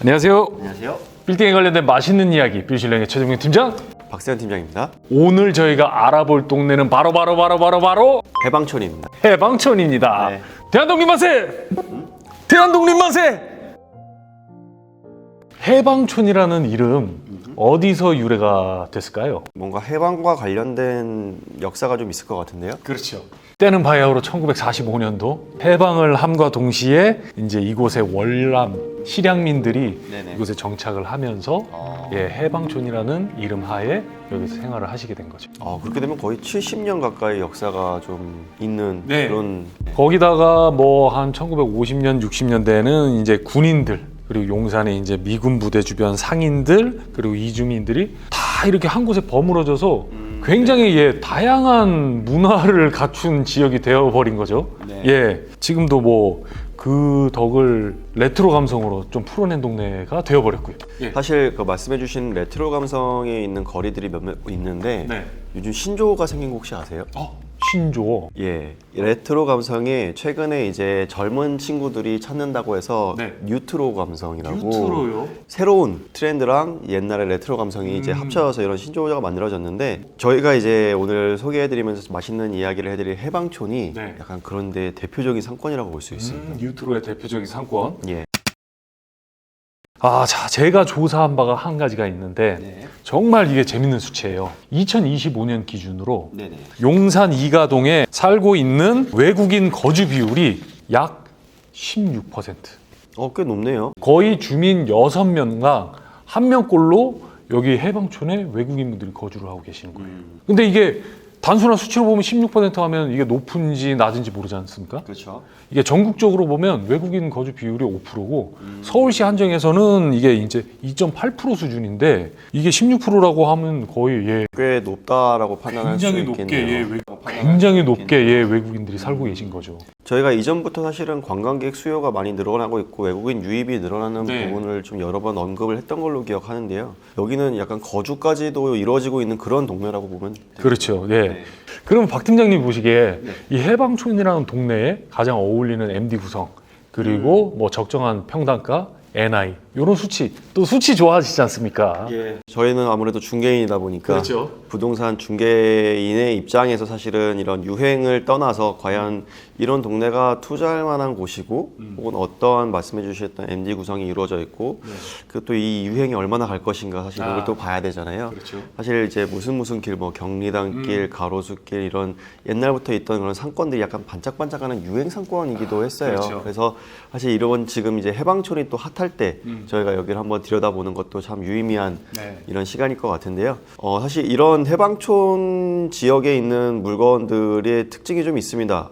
안녕하세요. 안녕하세요. 빌딩에 관련된 맛있는 이야기 빌실랭의 최종민 팀장. 박세현 팀장입니다. 오늘 저희가 알아볼 동네는 바로 해방촌입니다. 해방촌입니다. 네. 대한독립 만세! 대한독립 만세! 해방촌이라는 이름 어디서 유래가 됐을까요? 뭔가 해방과 관련된 역사가 좀 있을 것 같은데요. 그렇죠. 때는 바야흐로 1945년도 해방을 함과 동시에 이제 이곳에 월남 실향민들이 네네. 이곳에 정착을 하면서 해방촌이라는 이름 하에 여기서 생활을 하시게 된 거죠. 그렇게 되면 거의 70년 가까이 역사가 좀 있는 네. 그런. 거기다가 뭐 한 1950년, 60년대에는 이제 군인들 그리고 용산에 이제 미군 부대 주변 상인들 그리고 이주민들이 다 이렇게 한 곳에 버무러져서 굉장히 다양한 문화를 갖춘 지역이 되어버린 거죠. 네. 지금도 뭐 그 덕을 레트로 감성으로 좀 풀어낸 동네가 되어버렸고요. 사실 그 말씀해주신 레트로 감성에 있는 거리들이 몇몇 있는데 네. 요즘 신조어가 생긴 거 혹시 아세요? 신조어. 레트로 감성이 최근에 이제 젊은 친구들이 찾는다고 해서 네. 뉴트로 감성이라고 뉴트로요? 새로운 트렌드랑 옛날의 레트로 감성이 이제 합쳐져서 이런 신조어가 만들어졌는데 저희가 이제 오늘 소개해드리면서 맛있는 이야기를 해드릴 해방촌이 네. 약간 그런 데 대표적인 상권이라고 볼 수 있습니다. 뉴트로의 대표적인 상권. 예. 자, 제가 조사한 바가 한 가지가 있는데 정말 이게 재밌는 수치예요. 2025년 기준으로 네네. 용산 이가동에 살고 있는 외국인 거주 비율이 약 16%. 꽤 높네요. 거의 주민 6명당 1명꼴로 여기 해방촌에 외국인분들이 거주를 하고 계시는 거예요. 근데 이게 단순한 수치로 보면 16% 하면 이게 높은지 낮은지 모르지 않습니까? 그렇죠. 이게 전국적으로 보면 외국인 거주 비율이 5%고 서울시 한정에서는 이게 이제 2.8% 수준인데 이게 16%라고 하면 거의 꽤 높다라고 판단할 수 있겠네요. 굉장히 높게 외국인들이 살고 계신 거죠. 저희가 이전부터 사실은 관광객 수요가 많이 늘어나고 있고 외국인 유입이 늘어나는 부분을 좀 여러 번 언급을 했던 걸로 기억하는데요. 여기는 약간 거주까지도 이루어지고 있는 그런 동네라고 보면 됩니다. 그렇죠. 그러면 박 팀장님 보시기에 이 해방촌이라는 동네에 가장 어울리는 MD 구성 그리고 뭐 적정한 평당가, NI 이런 수치 또 수치 좋아하시지 않습니까? 저희는 아무래도 중개인이다 보니까 그렇죠. 부동산 중개인의 입장에서 사실은 이런 유행을 떠나서 과연 이런 동네가 투자할 만한 곳이고 혹은 어떠한 말씀해 주셨던 MD 구성이 이루어져 있고 그 또 이 유행이 얼마나 갈 것인가 사실 이걸 또 봐야 되잖아요. 그렇죠. 사실 이제 무슨 길 뭐 경리단길, 가로수길 이런 옛날부터 있던 그런 상권들이 약간 반짝반짝하는 유행 상권이기도 했어요. 그렇죠. 그래서 사실 이런 지금 이제 해방촌이 또 핫할 때 저희가 여기를 한번 들여다보는 것도 참 유의미한 이런 시간일 것 같은데요. 사실 이런 해방촌 지역에 있는 물건들의 특징이 좀 있습니다.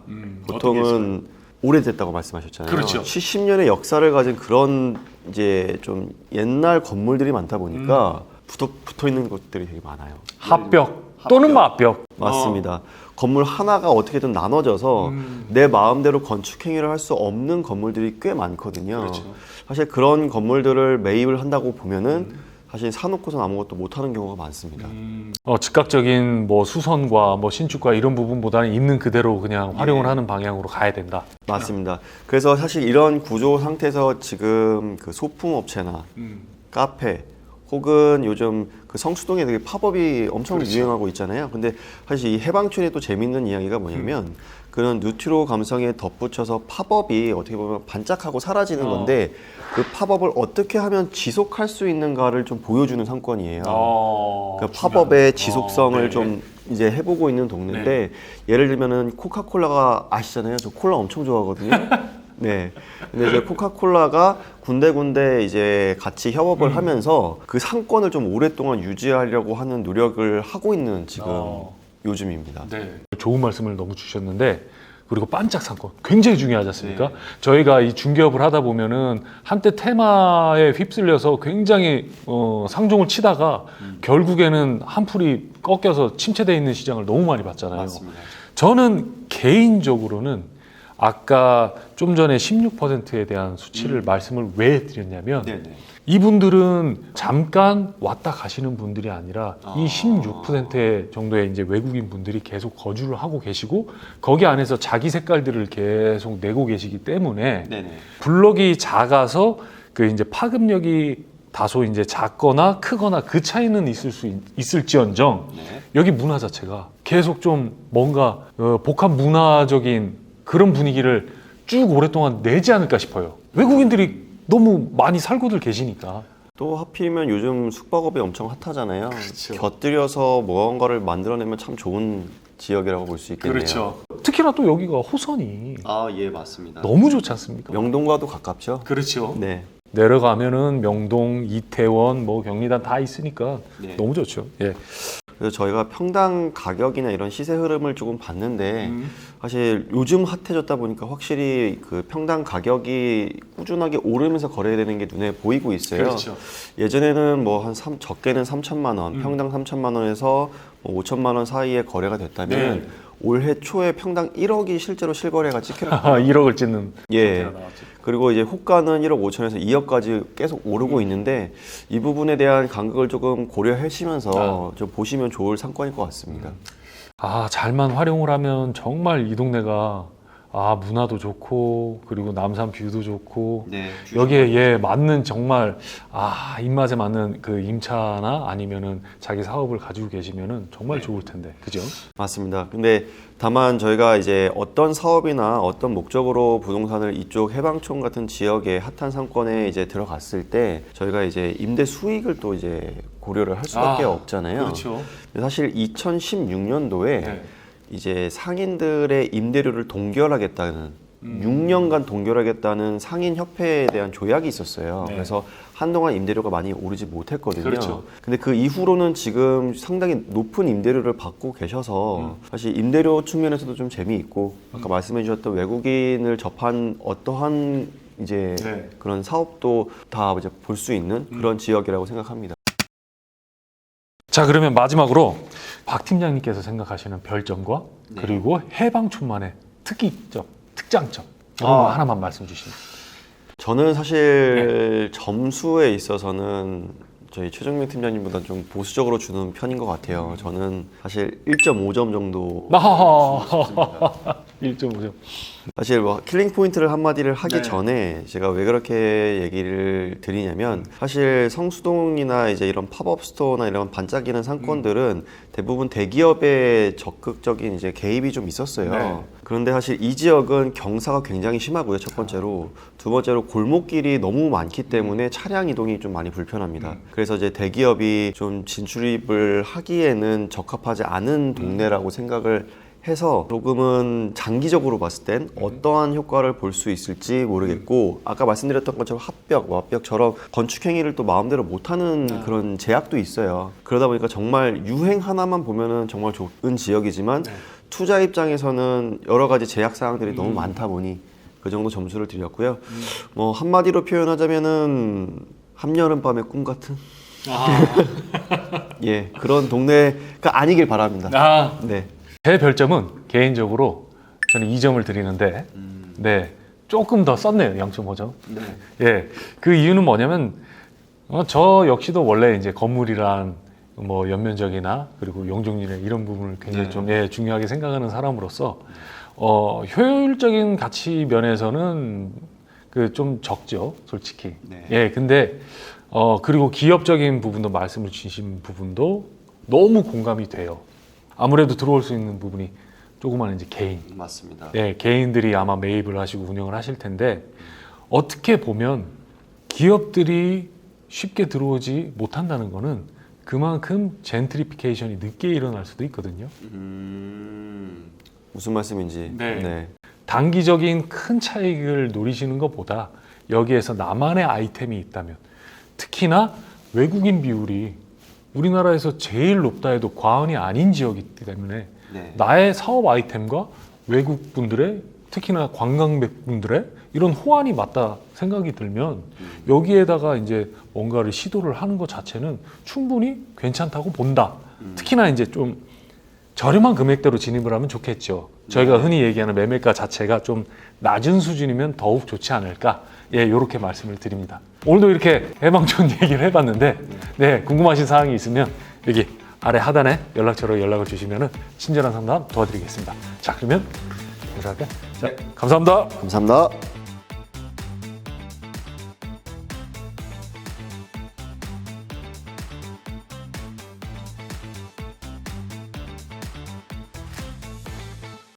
보통은 오래됐다고 말씀하셨잖아요. 그렇죠. 70년의 역사를 가진 그런 이제 좀 옛날 건물들이 많다 보니까 붙어 있는 것들이 되게 많아요. 합벽 또는 맞벽. 맞습니다. 건물 하나가 어떻게든 나눠져서 내 마음대로 건축 행위를 할 수 없는 건물들이 꽤 많거든요. 그렇죠. 사실 그런 건물들을 매입을 한다고 보면은 사실 사놓고선 아무것도 못하는 경우가 많습니다. 즉각적인 뭐 수선과 뭐 신축과 이런 부분보다는 있는 그대로 그냥 활용을 하는 방향으로 가야 된다. 맞습니다. 그래서 사실 이런 구조 상태에서 지금 그 소품업체나 카페 혹은 요즘 그 성수동에 되게 팝업이 엄청 유행하고 있잖아요. 근데 사실 이 해방촌의 또 재밌는 이야기가 뭐냐면 그런 뉴트로 감성에 덧붙여서 팝업이 어떻게 보면 반짝하고 사라지는 건데 그 팝업을 어떻게 하면 지속할 수 있는가를 좀 보여주는 상권이에요. 그 팝업의 지속성을 좀 이제 해보고 있는 동네인데 예를 들면은 코카콜라가 아시잖아요. 저 콜라 엄청 좋아하거든요. 근데 이제 코카콜라가 군데군데 이제 같이 협업을 하면서 그 상권을 좀 오랫동안 유지하려고 하는 노력을 하고 있는 지금 요즘입니다. 좋은 말씀을 너무 주셨는데 그리고 반짝 상권 굉장히 중요하지 않습니까? 저희가 이 중개업을 하다 보면은 한때 테마에 휩쓸려서 굉장히 상종을 치다가 결국에는 한풀이 꺾여서 침체되어 있는 시장을 너무 많이 봤잖아요. 맞습니다. 저는 개인적으로는 아까 좀 전에 16%에 대한 수치를 말씀을 왜 드렸냐면 이분들은 잠깐 왔다 가시는 분들이 아니라 이 16% 정도의 이제 외국인 분들이 계속 거주를 하고 계시고 거기 안에서 자기 색깔들을 계속 내고 계시기 때문에 블럭이 작아서 그 이제 파급력이 다소 이제 작거나 크거나 그 차이는 있을지언정 네. 여기 문화 자체가 계속 좀 뭔가 복합 문화적인 그런 분위기를 쭉 오랫동안 내지 않을까 싶어요. 외국인들이 너무 많이 살고들 계시니까. 또 하필이면 요즘 숙박업이 엄청 핫하잖아요. 그렇죠. 곁들여서 무언가를 만들어내면 참 좋은 지역이라고 볼 수 있겠네요. 그렇죠. 특히나 또 여기가 호선이 아, 예, 맞습니다. 너무 좋지 않습니까? 명동과도 가깝죠? 그렇죠. 네. 내려가면은 명동, 이태원, 뭐 경리단 다 있으니까 네. 너무 좋죠. 예. 그래서 저희가 평당 가격이나 이런 시세 흐름을 조금 봤는데 사실 요즘 핫해졌다 보니까 확실히 그 평당 가격이 꾸준하게 오르면서 거래되는 게 눈에 보이고 있어요. 그렇죠. 예전에는 뭐 한 적게는 3천만 원, 평당 3천만 원에서 뭐 5천만 원 사이에 거래가 됐다면 네. 올해 초에 평당 1억이 실제로 실거래가 찍혔어요. 1억을 찍는 예. 상태가 나왔죠. 그리고 이제 호가는 1억 5천에서 2억까지 계속 오르고 있는데 이 부분에 대한 간극을 조금 고려하시면서 좀 보시면 좋을 상권일 것 같습니다. 잘만 활용을 하면 정말 이 동네가 문화도 좋고 그리고 남산 뷰도 좋고 네. 여기에 맞는 정말 입맛에 맞는 그 임차나 아니면은 자기 사업을 가지고 계시면은 정말 좋을 텐데. 그죠? 맞습니다. 근데 다만 저희가 이제 어떤 사업이나 어떤 목적으로 부동산을 이쪽 해방촌 같은 지역의 핫한 상권에 이제 들어갔을 때 저희가 이제 임대 수익을 또 이제 고려를 할 수밖에 없잖아요. 그렇죠. 근데 사실 2016년도에 네. 이제 상인들의 임대료를 동결하겠다는 6년간 동결하겠다는 상인협회에 대한 조약이 있었어요. 네. 그래서 한동안 임대료가 많이 오르지 못했거든요. 그렇죠. 근데 그 이후로는 지금 상당히 높은 임대료를 받고 계셔서 사실 임대료 측면에서도 좀 재미있고 아까 말씀해 주셨던 외국인을 접한 어떠한 이제 네. 그런 사업도 다 이제 볼 수 있는 그런 지역이라고 생각합니다. 자, 그러면 마지막으로 박 팀장님께서 생각하시는 별점과 네. 그리고 해방촌만의 특이점, 특장점 이런 거 하나만 말씀 주시면. 저는 사실 점수에 있어서는 저희 최정민 팀장님보다 좀 보수적으로 주는 편인 것 같아요. 저는 사실 1.5점 정도. 1.5점. 사실 뭐 킬링 포인트를 한마디를 하기 네. 전에 제가 왜 그렇게 얘기를 드리냐면 사실 성수동이나 이제 이런 팝업 스토어나 이런 반짝이는 상권들은 대부분 대기업의 적극적인 이제 개입이 좀 있었어요. 네. 그런데 사실 이 지역은 경사가 굉장히 심하고요. 첫 번째로. 두 번째로 골목길이 너무 많기 때문에 차량 이동이 좀 많이 불편합니다. 그래서 이제 대기업이 좀 진출입을 하기에는 적합하지 않은 동네라고 생각을 해서 조금은 장기적으로 봤을 땐 어떠한 효과를 볼 수 있을지 모르겠고 아까 말씀드렸던 것처럼 합벽, 완벽처럼 건축 행위를 또 마음대로 못하는 그런 제약도 있어요. 그러다 보니까 정말 유행 하나만 보면은 정말 좋은 지역이지만 투자 입장에서는 여러 가지 제약 사항들이 너무 많다 보니 그 정도 점수를 드렸고요. 뭐 한마디로 표현하자면은 한여름밤의 꿈 같은 예 그런 동네가 아니길 바랍니다. 네. 제 별점은 개인적으로 저는 2점을 드리는데, 네, 조금 더 썼네요, 0.5점. 네. 예, 그 이유는 뭐냐면, 저 역시도 원래 이제 건물이란 뭐 연면적이나 그리고 용적률 이런 부분을 굉장히 좀 중요하게 생각하는 사람으로서, 효율적인 가치 면에서는 그 좀 적죠, 솔직히. 네. 예, 근데, 그리고 기업적인 부분도 말씀을 주신 부분도 너무 공감이 돼요. 아무래도 들어올 수 있는 부분이 조그마한 이제 개인. 맞습니다. 네, 개인들이 아마 매입을 하시고 운영을 하실 텐데 어떻게 보면 기업들이 쉽게 들어오지 못한다는 거는 그만큼 젠트리피케이션이 늦게 일어날 수도 있거든요. 무슨 말씀인지. 네. 단기적인 큰 차익을 노리시는 것보다 여기에서 나만의 아이템이 있다면 특히나 외국인 비율이 우리나라에서 제일 높다 해도 과언이 아닌 지역이기 때문에 네. 나의 사업 아이템과 외국 분들의 특히나 관광객분들의 이런 호환이 맞다 생각이 들면 여기에다가 이제 뭔가를 시도를 하는 것 자체는 충분히 괜찮다고 본다. 특히나 이제 좀 저렴한 금액대로 진입을 하면 좋겠죠. 저희가 흔히 얘기하는 매매가 자체가 좀 낮은 수준이면 더욱 좋지 않을까. 예, 이렇게 말씀을 드립니다. 오늘도 이렇게 해방촌 얘기를 해봤는데, 네, 궁금하신 사항이 있으면 여기 아래 하단에 연락처로 연락을 주시면 친절한 상담 도와드리겠습니다. 자, 그러면 인사할게요. 자, 감사합니다. 감사합니다.